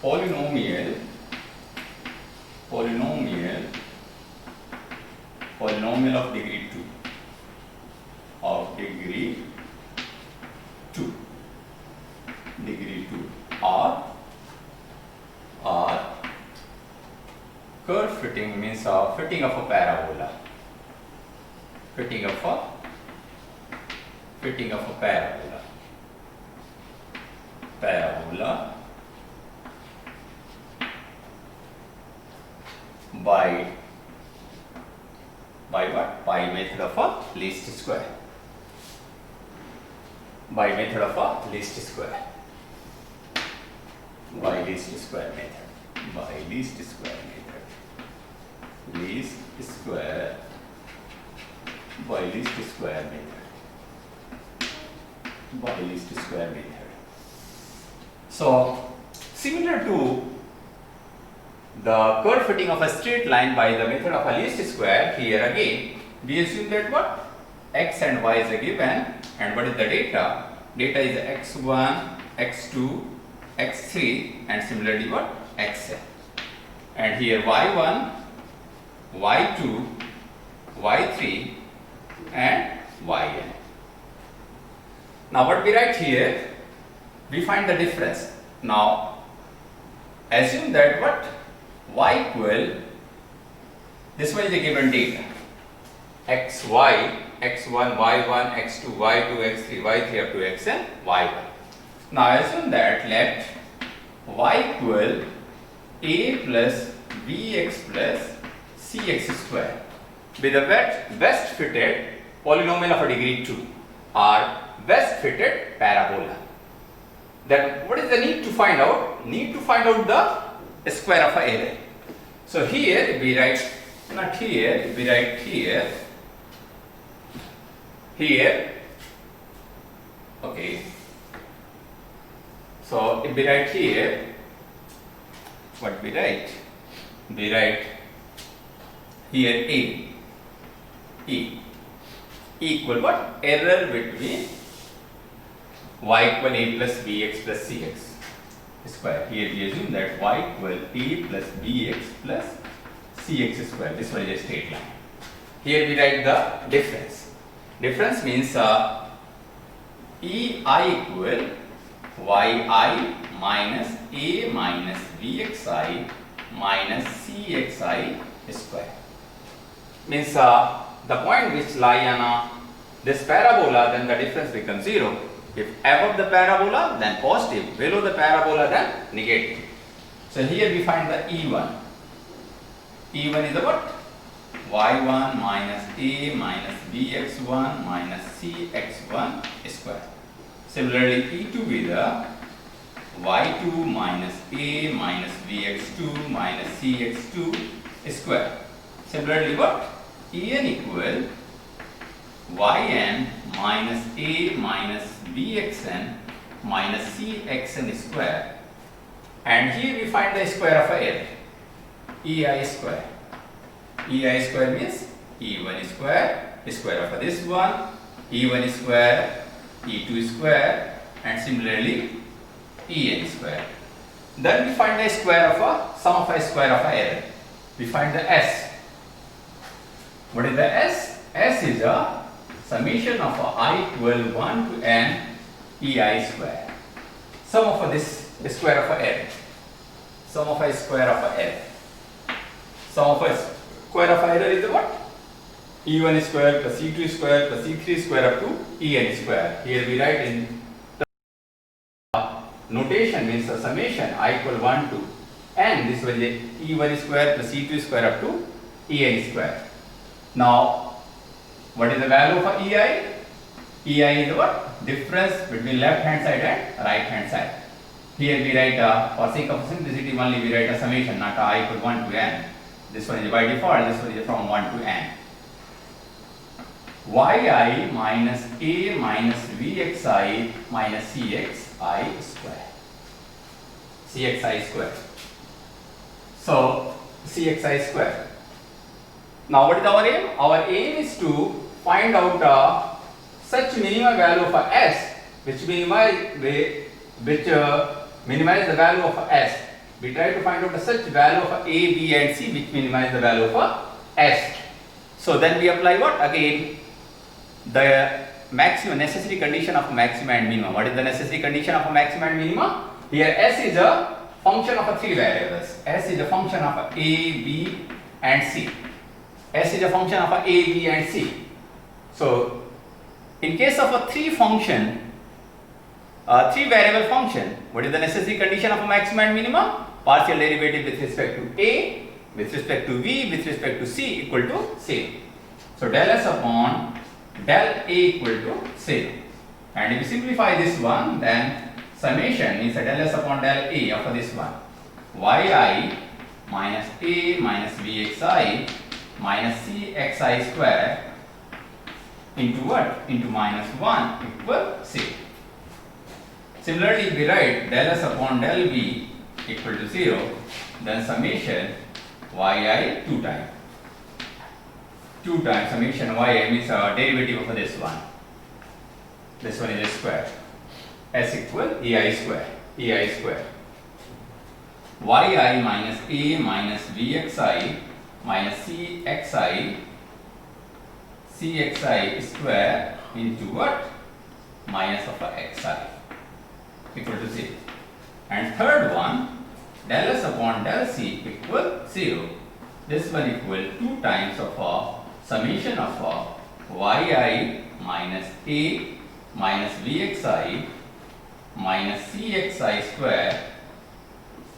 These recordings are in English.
polynomial of degree 2 or curve fitting means fitting of a parabola. Fitting of a parabola by what? By method of a least square. By least square method. So similar to the curve fitting of a straight line by the method of a least square, here again we assume that what? X and y is a given, and what is the data? Data is x1, x2, x3, and similarly what? xn. And here y1, y2, y3, and yn. Now what we write here? We find the difference. Now assume that what? Y equal, this one is the given data, xy, x1, y1, x2, y2, x3, y3 up to xn, y1. Now assume that let y equal a plus bx plus cx square be the best fitted polynomial of a degree 2 or best fitted parabola. Then what is the need to find out? Need to find out the square of an array. So here we write, not here, we write here, okay. So if we write here, what we write? We write here E equal what? Error between y equal a plus bx plus cx square. Here we assume that y equal a plus bx plus cx square. This one is a straight line. Here we write the difference. Difference means ei equal yi minus a minus bxi minus cxi square. Means the point which lie on this parabola, then the difference becomes 0. If above the parabola, then positive. Below the parabola, then negative. So here we find the E1. E1 is the what? y1 minus a minus bx1 minus cx1 square. Similarly, E2 is the y2 minus a minus bx2 minus cx2 square. Similarly, what? En equal yn minus a minus bxn minus cxn square. And here we find the square of a array, ei square. Ei square means e1 square, square of this one, e1 square, e2 square, and similarly en square. Then we find the square of a sum of a square of a array. We find the s. What is the s? S is a summation of a I equal 1 to n ei square. Sum of this square of a array. Sum of a square of a array. Sum of a square of a array is what? e1 square plus e2 square plus e3 square up to en square. Here we write in the notation means a summation I equal 1 to n. This will be e1 square plus e2 square up to en square. Now, what is the value of ei? Ei is what? Difference between left hand side and right hand side. Here we write for sake of simplicity only we write a summation, not I equal 1 to n. This one is by default, this one is from 1 to n. yi minus a minus vxi minus cxi square. Cxi square. So, cxi square. Now what is our aim? Our aim is to find out such minimum value of s which minimize the value of s We try to find out such value of A, B and C which minimize the value of S. So then we apply what? Again, the maximum necessary condition of maxima and minima. What is the necessary condition of a maxima and minima? Here S is a function of three variables. S is a function of A, B and C. S is a function of A, B and C. So in case of a three variable function, what is the necessary condition of a maxima and minima? Partial derivative with respect to A, with respect to V, with respect to C equal to 0. So del S upon del A equal to 0. And if you simplify this one, then summation means del S upon del A of this one. Yi minus A minus Vxi minus Cxi square into what? Into minus 1 equal 0. Similarly, if we write del S upon del V equal to 0, then summation yi 2 times. 2 times summation yi means derivative of this one. This one is a square. S equal ei square. Ei square. Yi minus A minus Vxi minus Cxi square into what? Minus of xi equal to 0. And third one, del S upon del C equal 0. This one equal 2 times of summation of yi minus A minus Vxi minus Cxi square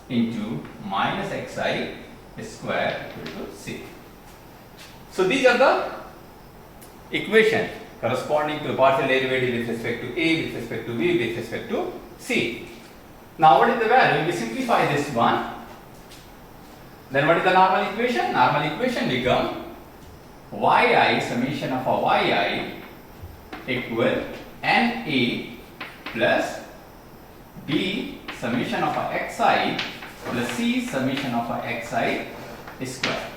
into minus xi square equal to 0. So these are the equation corresponding to the partial derivative with respect to A, with respect to V, with respect to C. Now what is the value? We simplify this one. Then what is the normal equation? Normal equation become yi summation of yi equal na plus b summation of xi plus c summation of xi square.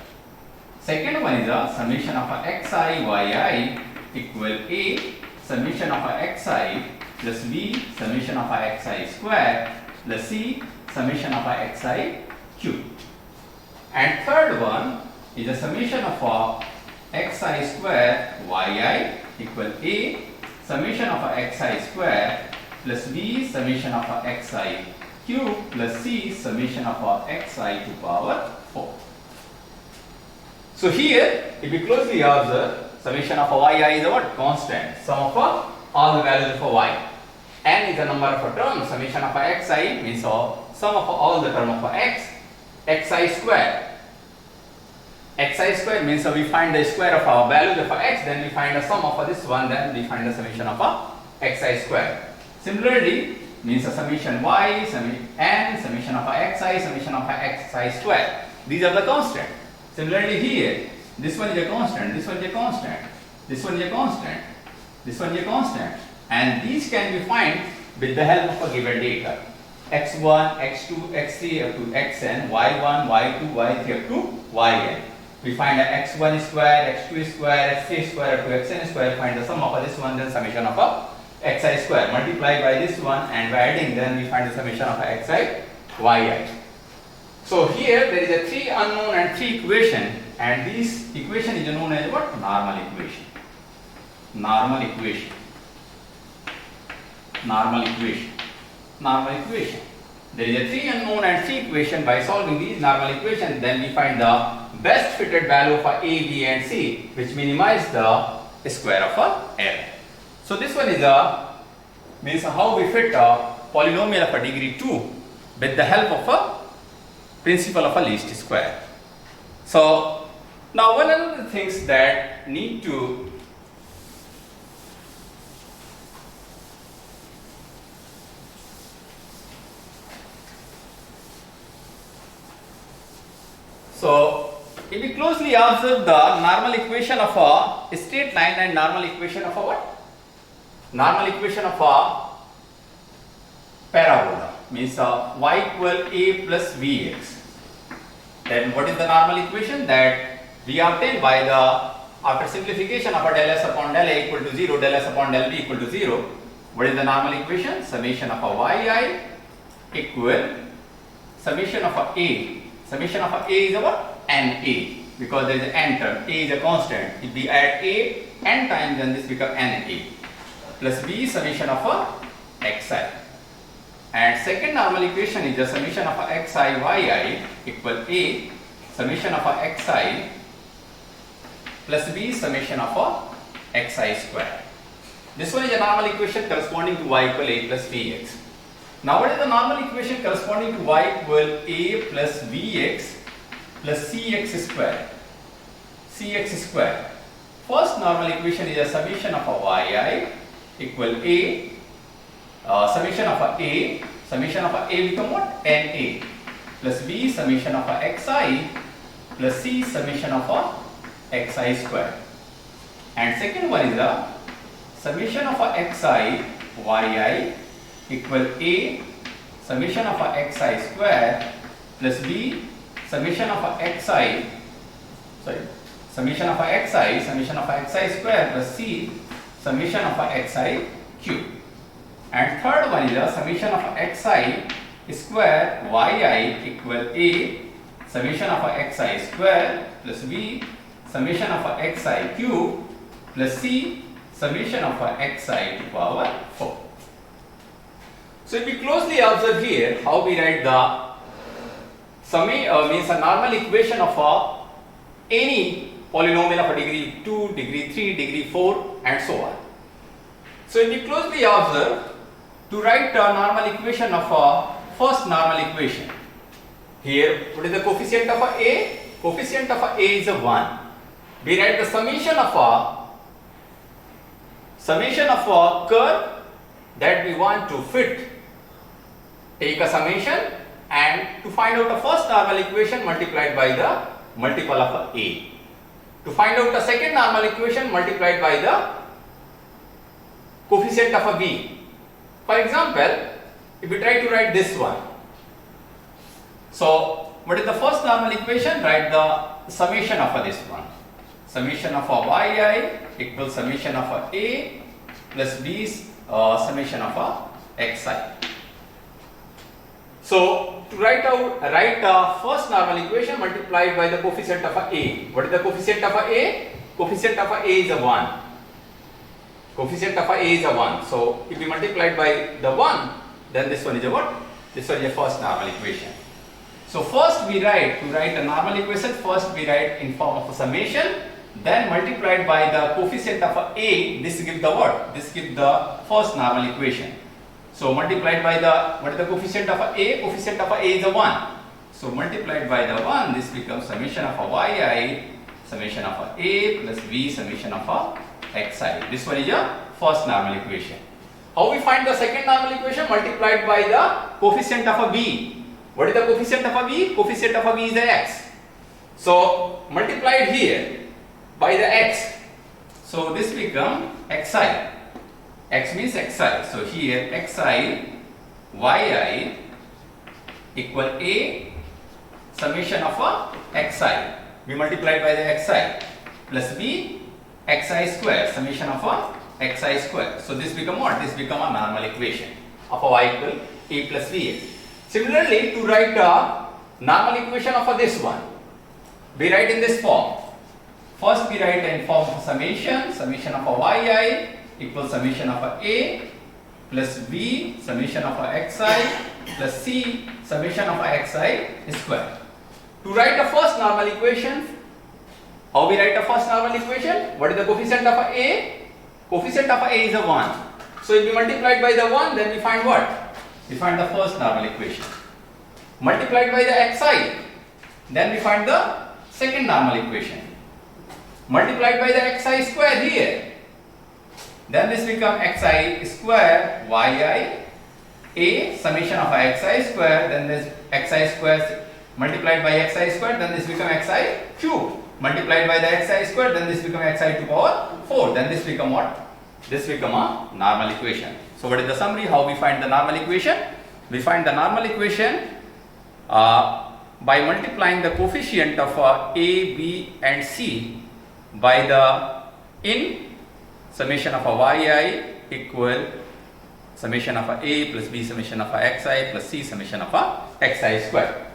Second one is a summation of xi yi equal a summation of xi plus b summation of xi square plus c summation of xi cube. And third one is a summation of xi square yi equal a summation of xi square plus b summation of xi cube plus c summation of xi to power 4. So here, if we closely observe, summation of yi is a what? Constant. Sum of all the values of y. N is the number of a term. Summation of xi means sum of all the term of x. Xi square. Xi square means we find the square of our values of x, then we find the sum of this one, then we find the summation of xi square. Similarly, means a summation y, n, summation of xi, summation of xi square. These are the constant. Similarly here, this one is a constant, this one is a constant, this one is a constant, this one is a constant, and these can be found with the help of a given data. x1, x2, x3 up to xn, y1, y2, y3 up to yn. We find x1 square, x2 square, x3 square up to xn square, find the sum of this one, then summation of xi square, multiply by this one, and by adding then we find the summation of xi yi. So here there is a 3 unknown and 3 equation, and this equation is known as what? Normal equation. Normal equation. Normal equation. Normal equation. There is a 3 unknown and 3 equation. By solving these normal equations, then we find the best fitted value of A, B and C, which minimize the square of error. So this one is means how we fit a polynomial of a degree 2 with the help of a principle of a least square. So now one of the things that need to if we closely observe the normal equation of a straight line and normal equation of a what? Normal equation of a parabola means y equal a plus vx. Then what is the normal equation that we obtain by the after simplification of a del s upon del a equal to 0, del s upon del b equal to 0. What is the normal equation? Summation of a yi equal summation of a is what? NA, because there is an n term. A is a constant. If we add a n times, then this becomes NA plus b summation of a xi. And second normal equation is the summation of a xi yi equal a summation of a xi plus b summation of a xi square. This one is a normal equation corresponding to y equal a plus bx. Now what is the normal equation corresponding to y equal a plus bx plus cx square? First normal equation is a summation of a yi equal a summation of a become what? Na plus b summation of a xi plus c summation of a xi square. And second one is the summation of a xi yi equal a summation of a xi square plus b summation of a summation of a xi square plus c summation of a xi cube. And third one is the summation of a xi square yi equal a summation of a xi square plus b summation of a xi cube plus c summation of a xi to power 4. So if we closely observe here how we write the means a normal equation of any polynomial of a degree 2, degree 3, degree 4 and so on. So if we closely observe to write a normal equation of a first normal equation, here what is the coefficient of a? Coefficient of a is a 1. We write the summation of a curve that we want to fit. Take a summation and to find out the first normal equation multiplied by the multiple of a. To find out the second normal equation multiplied by the coefficient of a b. For example, if we try to write this one. So, what is the first normal equation? Write the summation of this one. Summation of a yi equals summation of a plus b summation of xi. So, to write first normal equation multiplied by the coefficient of a. What is the coefficient of a? Coefficient of a is a 1. Coefficient of a is a 1. So, if we multiply by the 1, then this one is a what? This one is a first normal equation. So, first we write, to write a normal equation, first we write in form of a summation, then multiplied by the coefficient of a, this gives the what? This gives the first normal equation. So, multiplied by the, what is the coefficient of a? Coefficient of a is a 1. So, multiplied by the 1, this becomes summation of a yi, summation of a plus b summation of xi. This one is a first normal equation. How we find the second normal equation? Multiplied by the coefficient of a b. What is the coefficient of a b? Coefficient of a b is the x. So, multiplied here by the x. So, this becomes xi. X means xi. So, here xi yi equal a summation of a xi. We multiplied by the xi plus b xi square summation of a xi square. So, this become what? This become a normal equation of a y equal a plus bx. Similarly, to write a normal equation of this one, we write in this form. First, we write in form of summation of a yi equals summation of a plus b summation of a xi plus c summation of a xi square. To write the first normal equation, how we write the first normal equation? What is the coefficient of a? Coefficient of a is a 1. So, if we multiply by the 1, then we find what? We find the first normal equation. Multiplied by the xi, then we find the second normal equation. Multiplied by the xi square here, then this becomes xi square yi a summation of a xi square, then this xi square multiplied by xi square, then this becomes xi cube. Multiplied by the xi square, then this becomes xi to power 4. Then this become what? This become a normal equation. So, what is the summary? How we find the normal equation? We find the normal equation by multiplying the coefficient of a, b and c by the in summation of a yi equal summation of a plus b summation of xi plus c summation of xi square.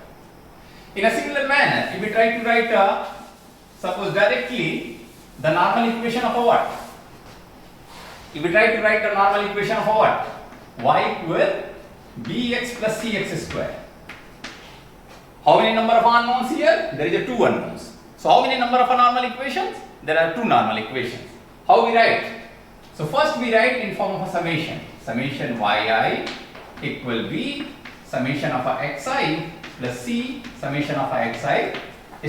In a similar manner, if we try to write suppose directly the normal equation of a what? If we try to write the normal equation of a what? Y equal bx plus cx square. How many number of unknowns here? There is a 2 unknowns. So how many number of normal equations? There are 2 normal equations. How we write? So first we write in form of a summation. Summation yi equal b summation of a xi plus c summation of a xi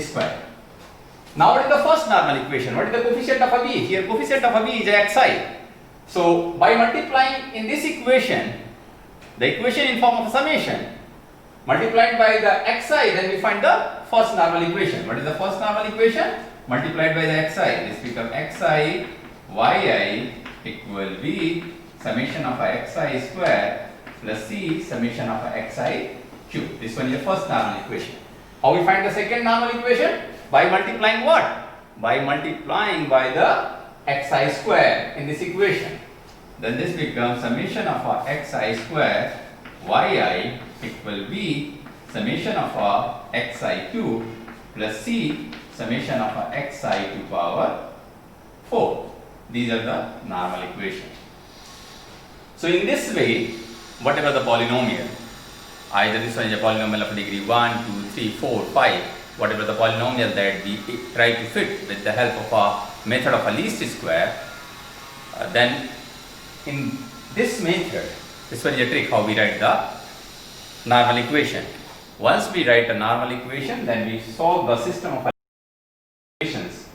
square. Now what is the first normal equation? What is the coefficient of a b? Here coefficient of a b is a xi. So by multiplying in this equation, the equation in form of a summation, multiplied by the xi, then we find the first normal equation. What is the first normal equation? Multiplied by the xi, this becomes xi yi equal b summation of a xi square plus c summation of a xi cube. This one is the first normal equation. How we find the second normal equation? By multiplying what? By multiplying by the xi square in this equation. Then this becomes summation of a xi square yi equal b summation of a xi cube plus c summation of a xi to power 4. These are the normal equations. So in this way, whatever the polynomial, either this one is a polynomial of degree 1, 2, 3, 4, 5, whatever the polynomial that we try to fit with the help of a method of a least square, then in this method, this one is a trick how we write the normal equation. Once we write a normal equation, then we solve the system of equations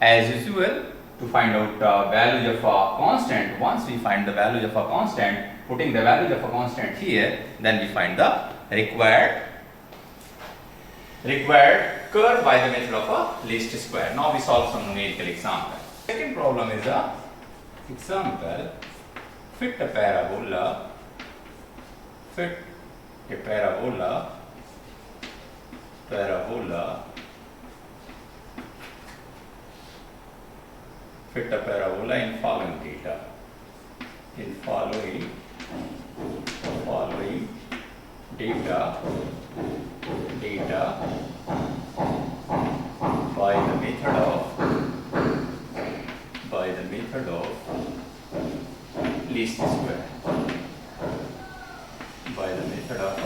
as usual to find out values of a constant. Once we find the values of a constant, putting the values of a constant here, then we find the required curve by the method of a least square. Now we solve some numerical example. Second problem is a example, fit a parabola, fit a parabola in following data. In following data by the method of least square. By the method of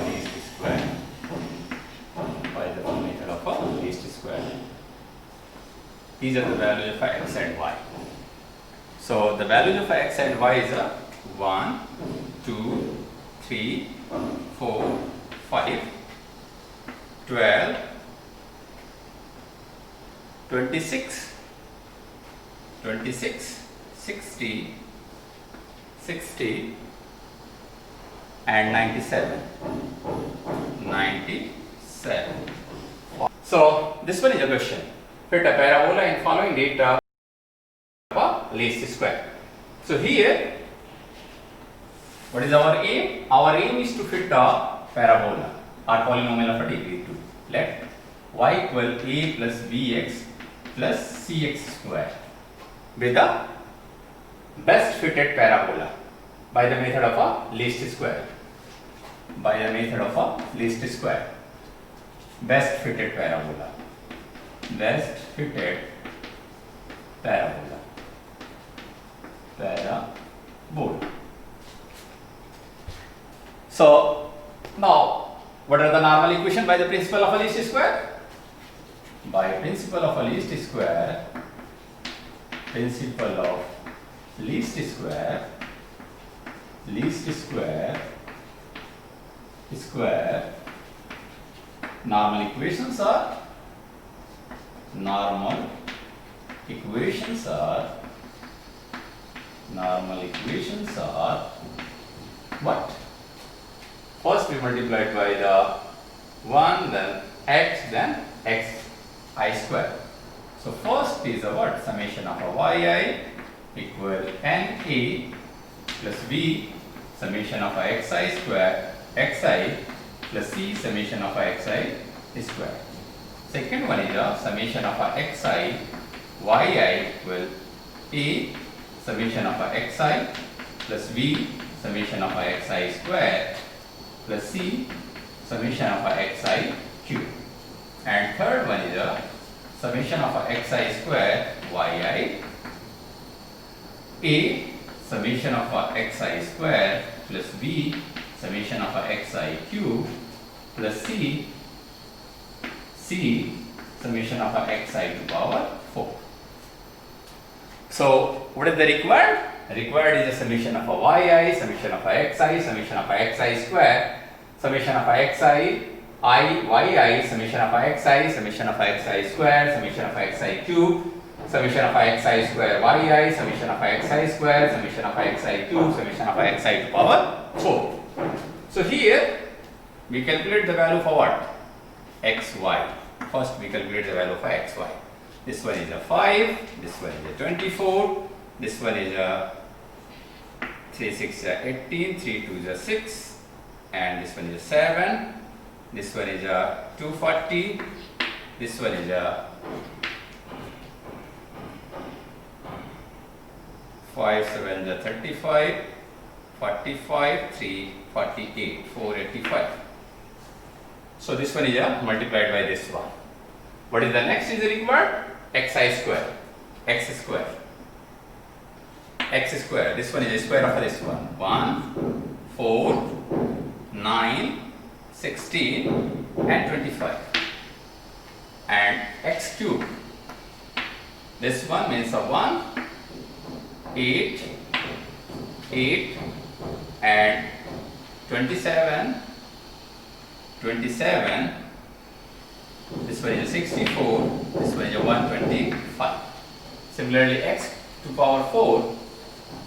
least square. These are the values of x and y. So the values of x and y is 1, 2, 3, 4, 5, 12, 26, 60, and 97. So this one is a question. Fit a parabola in following data of a least square. So here, what is our aim? Our aim is to fit a parabola or polynomial of a degree 2. Let y equal a plus bx plus cx square with the best fitted parabola by the method of a least square. Best fitted parabola. So now, what are the normal equation by the principle of a least square? By principle of a least square, normal equations are what? First we multiplied by the 1, then x, then xi square. So first is a what? Summation of a yi equal na plus b summation of a xi square xi plus c summation of a xi square. Second one is a summation of a xi yi equal a summation of a xi plus b summation of xi square plus c summation of xi cube. And third one is a summation of xi square yi, a summation of xi square plus b summation of xi cube plus c summation of xi to power 4. So what is the required? Required is a summation of yi, summation of xi, summation of xi square, summation of xi yi, summation of xi, summation of xi square, summation of xi cube, summation of xi square yi, summation of xi square, summation of xi cube, summation of xi to power 4. So here we calculate the value for what? xy. First we calculate the value for xy. This one is a 5, this one is a 24, this one is a 3 6 is a 18, 3 2 is a 6, and this one is a 7, this one is a 240, this one is a 5 7 is a 35, 45, 3 48, 485. So this one is multiplied by this one. What is the next is required? Xi square. X square. X square. This one is the square of this one. 1, 4, 9, 16 and 25. And x cube. This one means a 1, 8, 8 and 27. 27, this one is a 64, this one is a 125. Similarly, x to power 4,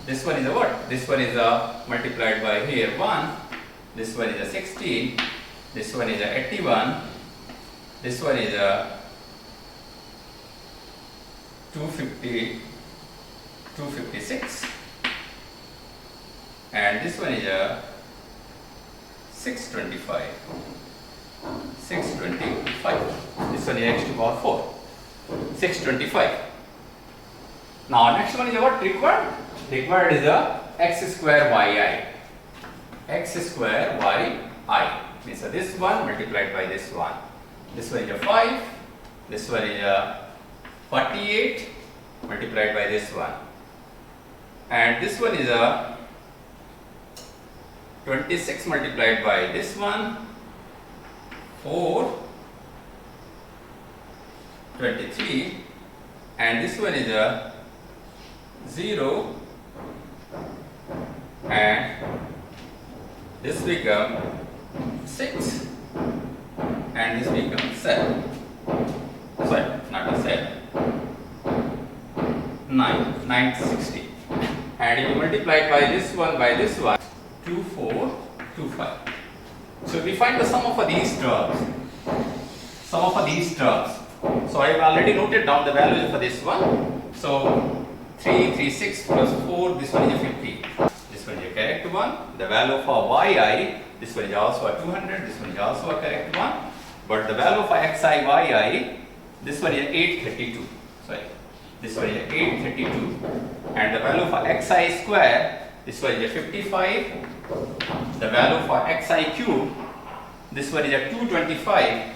this one is a what? This one is a multiplied by here 1, this one is a 16, this one is a 81, this one is a 256, and this one is a 625. 625. This one is x to power 4. 625. Now next one is what required? Required is a x square yi. X square yi means this one multiplied by this one. This one is a 5. This one is a 48 multiplied by this one. And this one is a 26 multiplied by this one, 4, 23, and this one is a 0, and this becomes 6, and this becomes 7. Sorry, not a 7. 960. And if you multiply by this one, 2425. So we find the sum of these terms. So I have already noted down the values for this one. So 336 plus 4, this one is a 50. This one is a correct one. The value for yi, this one is also a 200, this one is also a correct one. But the value for xi, yi, this one is 832. Sorry, this one is 832. And the value for xi square, this one is a 55. The value for xi cube, this one is a 225.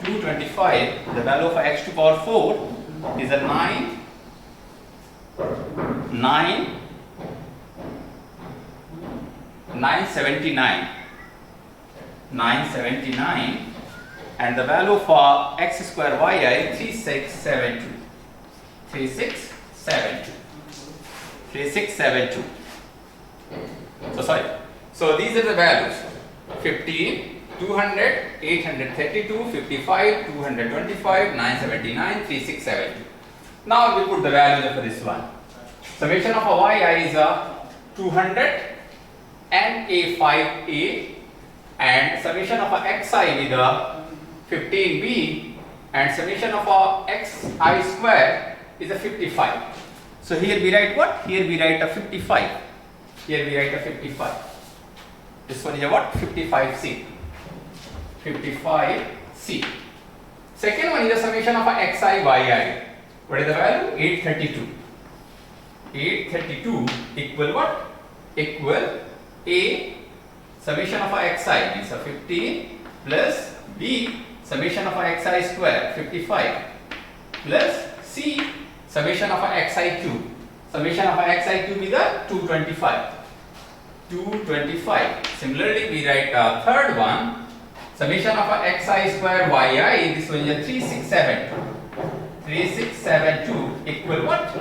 225. The value for x to power 4 is a 979. 979. And the value for x square yi 3672. 3672. So these are the values: 15, 200, 832, 55, 225, 979, 3672. Now we put the values for this one. Summation of yi is a 200 and a 5a, and summation of xi with a 15b, and summation of xi square is a 55. So here we write what? Here we write a 55. Here we write a 55. This one is a what? 55c. 55c. Second one is the summation of xi yi. What is the value? 832. 832 equal what? equal A summation of xi means 15 plus B summation of xi square 55 plus C summation of xi cube. Summation of xi cube is the 225. 225. Similarly, we write a third one. Summation of xi square yi, this one is 3672. 3672 equal what?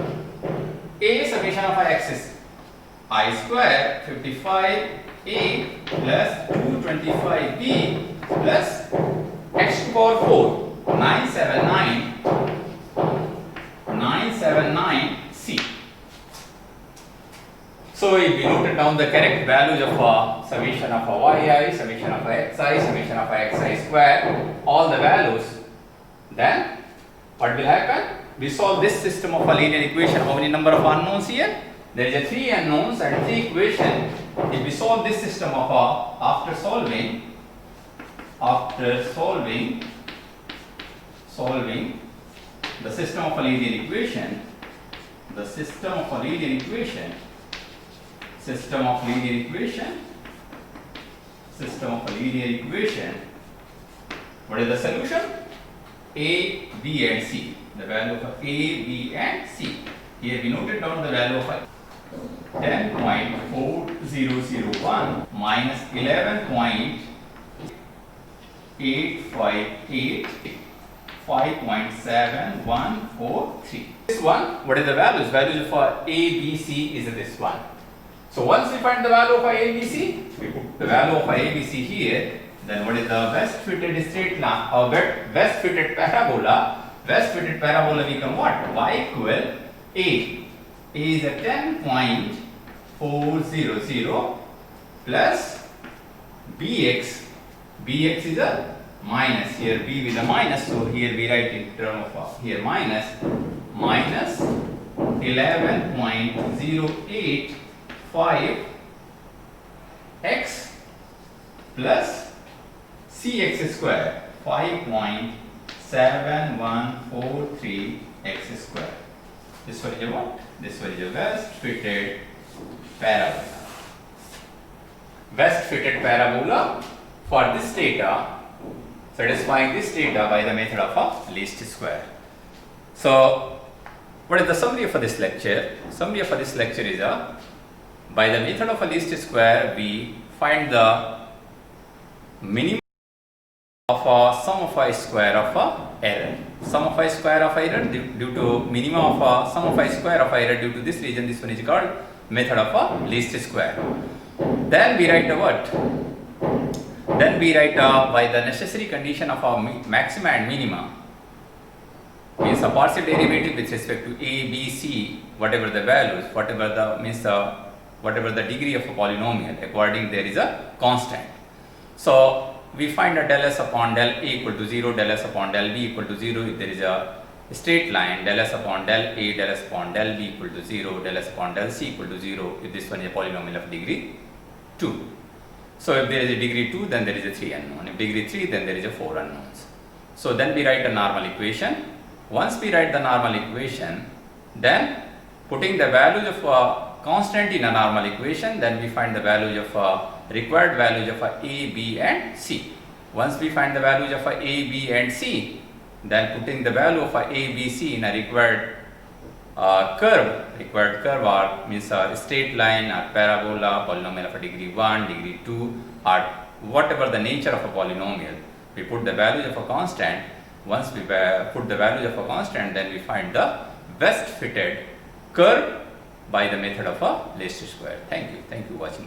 A summation of x I square 55a plus 225b plus x to the power 4 979c. So if we noted down the correct values of summation of yi, summation of xi, summation of xi square, all the values, then what will happen? We solve this system of a linear equation. How many number of unknowns here? There is a 3 unknowns and 3 equations. If we solve this system of after solving the system of a linear equation, what is the solution? A, B and C. The value of A, B and C. Here we noted down the value of 10.4001 minus 11.858, 5.7143. This one, what is the values? Values of A, B, C is this one. So once we find the value of A, B, C, we put the value of A, B, C here. Then what is the best fitted straight line or best fitted parabola? Best fitted parabola become what? Y equal A. A is a 10.400 plus BX. BX is a minus. Here B with a minus. So here we write in terms of here minus 11.085 x plus cx square 5.7143 x square. This one is a what? This one is a best fitted parabola. Best fitted parabola for this data, satisfying this data by the method of a least square. So what is the summary for this lecture? Summary for this lecture is by the method of a least square we find the minimum of a sum of a square of a error. Sum of a square of error due to minimum of a sum of a square of error due to this region. This one is called method of a least square. Then we write what? Then we write by the necessary condition of a maxima and minima. Means a partial derivative with respect to a, b, c, whatever the values, whatever the degree of a polynomial. According there is a constant. So we find a del s upon del a equal to 0, del s upon del b equal to 0 if there is a straight line, del s upon del a, del s upon del b equal to 0, del s upon del c equal to 0 if this one is a polynomial of degree 2. So if there is a degree 2, then there is a 3 unknown. If degree 3, then there is a 4 unknowns. So then we write a normal equation. Once we write the normal equation, then putting the values of constant in a normal equation, then we find the values of required values of a, b and c. Once we find the values of a, b and c, then putting the value of a, b, c in a required curve or means a straight line or parabola, polynomial of a degree 1, degree 2 or whatever the nature of a polynomial, we put the values of a constant. Once we put the values of a constant, then we find the best fitted curve by the method of a least square. Thank you for watching.